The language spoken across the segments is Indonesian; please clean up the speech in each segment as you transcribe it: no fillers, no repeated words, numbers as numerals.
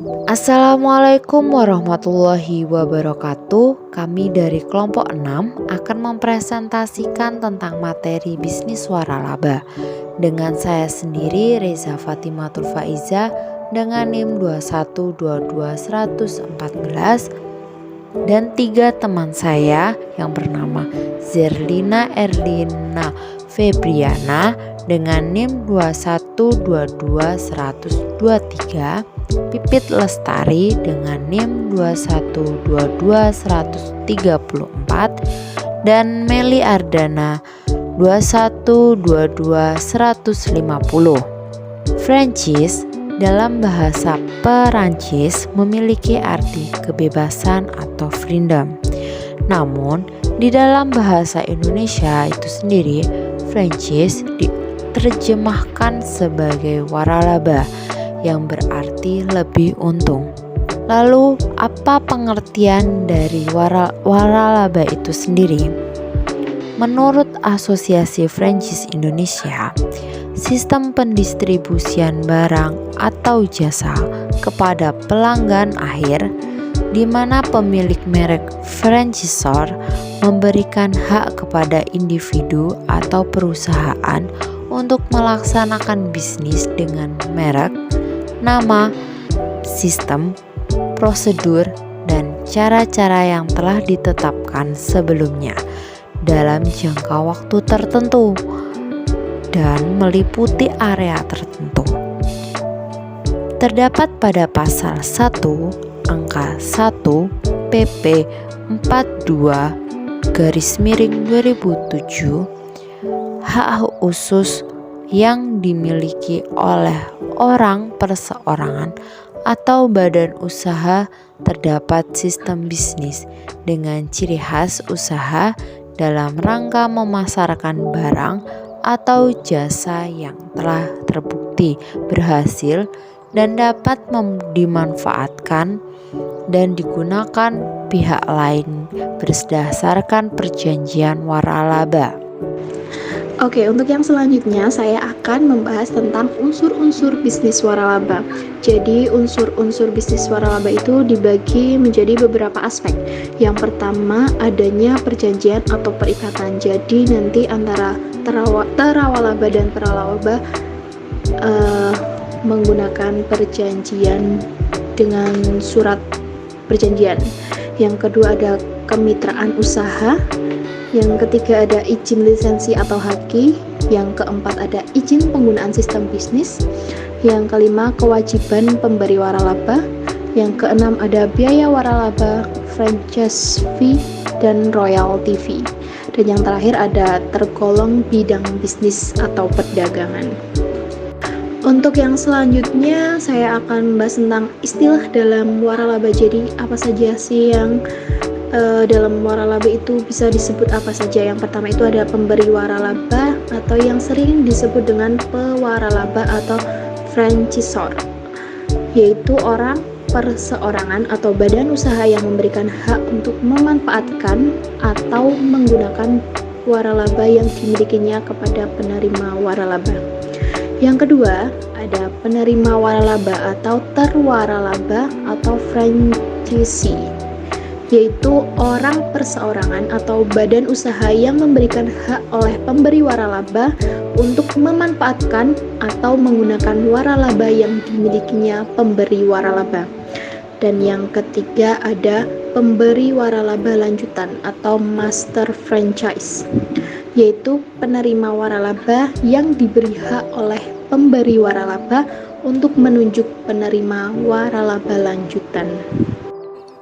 Assalamualaikum warahmatullahi wabarakatuh. Kami dari kelompok 6 akan mempresentasikan tentang materi bisnis waralaba dengan saya sendiri, Reza Fatimatul Faiza, dengan NIM 2122114, dan 3 teman saya yang bernama Zerlina Erlina Febriana dengan NIM 2122123, Pipit Lestari dengan NIM 2122134, dan Meli Ardana 2122150. Franchise dalam bahasa Perancis memiliki arti kebebasan atau freedom. Namun di dalam bahasa Indonesia itu sendiri, franchise diterjemahkan sebagai waralaba yang berarti lebih untung. Lalu apa pengertian dari waralaba itu sendiri? Menurut Asosiasi Franchise Indonesia, sistem pendistribusian barang atau jasa kepada pelanggan akhir di mana pemilik merek franchisor memberikan hak kepada individu atau perusahaan untuk melaksanakan bisnis dengan merek, nama, sistem, prosedur, dan cara-cara yang telah ditetapkan sebelumnya dalam jangka waktu tertentu dan meliputi area tertentu. Terdapat pada pasal 1 angka 1 PP 42/2007 hak khusus yang dimiliki oleh orang perseorangan atau badan usaha terdapat sistem bisnis dengan ciri khas usaha dalam rangka memasarkan barang atau jasa yang telah terbukti berhasil dan dapat dimanfaatkan dan digunakan pihak lain berdasarkan perjanjian waralaba. Oke, untuk yang selanjutnya saya akan membahas tentang unsur-unsur bisnis waralaba. Jadi unsur-unsur bisnis waralaba itu dibagi menjadi beberapa aspek. Yang pertama adanya perjanjian atau perikatan. Jadi nanti antara terawalaba dan peralaba menggunakan perjanjian dengan surat perjanjian. Yang kedua ada kemitraan usaha. Yang ketiga ada izin lisensi atau haki. Yang keempat ada izin penggunaan sistem bisnis. Yang kelima kewajiban pemberi waralaba. Yang keenam ada biaya waralaba, franchise fee, dan royalty fee. Dan yang terakhir ada tergolong bidang bisnis atau perdagangan. Untuk yang selanjutnya saya akan membahas tentang istilah dalam waralaba. Jadi apa saja sih yang dalam waralaba itu bisa disebut apa saja. Yang pertama itu ada pemberi waralaba atau yang sering disebut dengan pewaralaba atau franchisor, yaitu orang perseorangan atau badan usaha yang memberikan hak untuk memanfaatkan atau menggunakan waralaba yang dimilikinya kepada penerima waralaba. Yang kedua ada penerima waralaba atau terwaralaba atau franchisee, yaitu orang perseorangan atau badan usaha yang memberikan hak oleh pemberi waralaba untuk memanfaatkan atau menggunakan waralaba yang dimilikinya pemberi waralaba. Dan yang ketiga ada pemberi waralaba lanjutan atau master franchise, yaitu penerima waralaba yang diberi hak oleh pemberi waralaba untuk menunjuk penerima waralaba lanjutan.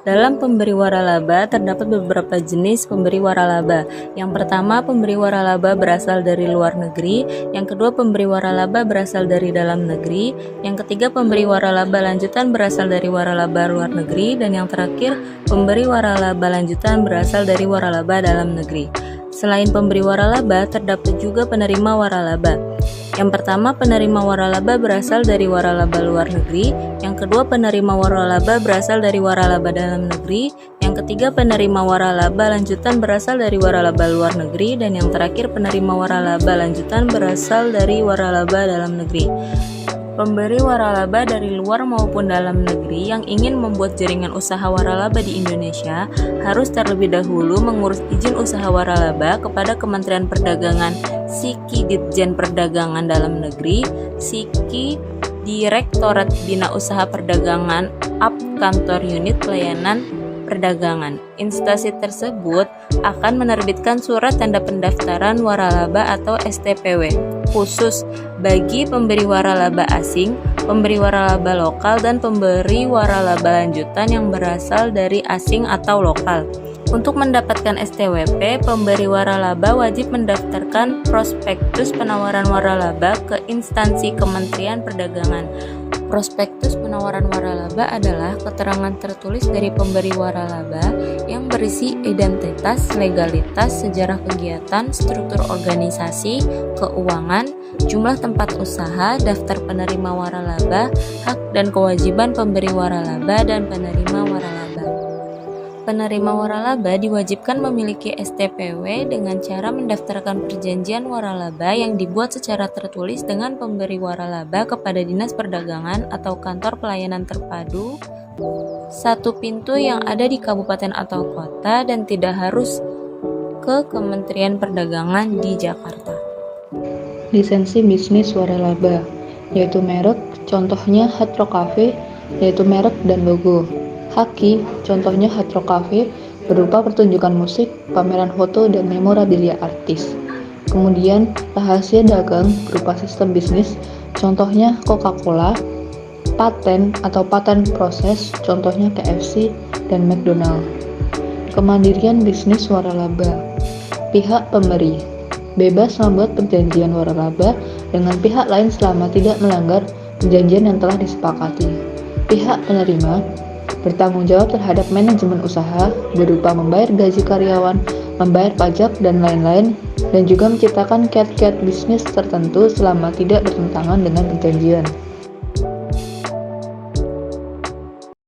Dalam pemberi waralaba terdapat beberapa jenis pemberi waralaba. Yang pertama, pemberi waralaba berasal dari luar negeri. Yang kedua, pemberi waralaba berasal dari dalam negeri. Yang ketiga, pemberi waralaba lanjutan berasal dari waralaba luar negeri. Dan yang terakhir, pemberi waralaba lanjutan berasal dari waralaba dalam negeri. Selain pemberi waralaba, terdapat juga penerima waralaba. Yang pertama, penerima waralaba berasal dari waralaba luar negeri. Yang kedua, penerima waralaba berasal dari waralaba dalam negeri. Yang ketiga, penerima waralaba lanjutan berasal dari waralaba luar negeri. Dan yang terakhir, penerima waralaba lanjutan berasal dari waralaba dalam negeri. Pemberi waralaba dari luar maupun dalam negeri yang ingin membuat jaringan usaha waralaba di Indonesia harus terlebih dahulu mengurus izin usaha waralaba kepada Kementerian Perdagangan SIKI Ditjen Perdagangan Dalam Negeri, SIKI Direktorat Bina Usaha Perdagangan, AP Kantor Unit Pelayanan Perdagangan. Instansi tersebut akan menerbitkan surat tanda pendaftaran waralaba atau STPW khusus bagi pemberi waralaba asing, pemberi waralaba lokal, dan pemberi waralaba lanjutan yang berasal dari asing atau lokal. Untuk mendapatkan STWP, pemberi waralaba wajib mendaftarkan prospektus penawaran waralaba ke instansi Kementerian Perdagangan. Prospektus penawaran waralaba adalah keterangan tertulis dari pemberi waralaba yang berisi identitas, legalitas, sejarah kegiatan, struktur organisasi, keuangan, jumlah tempat usaha, daftar penerima waralaba, hak dan kewajiban pemberi waralaba dan penerima waralaba. Penerima waralaba diwajibkan memiliki STPW dengan cara mendaftarkan perjanjian waralaba yang dibuat secara tertulis dengan pemberi waralaba kepada Dinas Perdagangan atau Kantor Pelayanan Terpadu satu pintu yang ada di kabupaten atau kota dan tidak harus ke Kementerian Perdagangan di Jakarta. Lisensi bisnis waralaba, yaitu merek, contohnya Hard Rock Cafe, yaitu merek dan logo. Haki, contohnya Hard Rock Cafe, berupa pertunjukan musik, pameran foto, dan memorabilia artis. Kemudian, rahasia dagang berupa sistem bisnis, contohnya Coca-Cola. Paten atau patent proses, contohnya KFC dan McDonald. Kemandirian bisnis waralaba. Pihak pemberi bebas membuat perjanjian waralaba dengan pihak lain selama tidak melanggar perjanjian yang telah disepakati. Pihak penerima bertanggung jawab terhadap manajemen usaha berupa membayar gaji karyawan, membayar pajak, dan lain-lain, dan juga menciptakan kiat-kiat bisnis tertentu selama tidak bertentangan dengan perjanjian.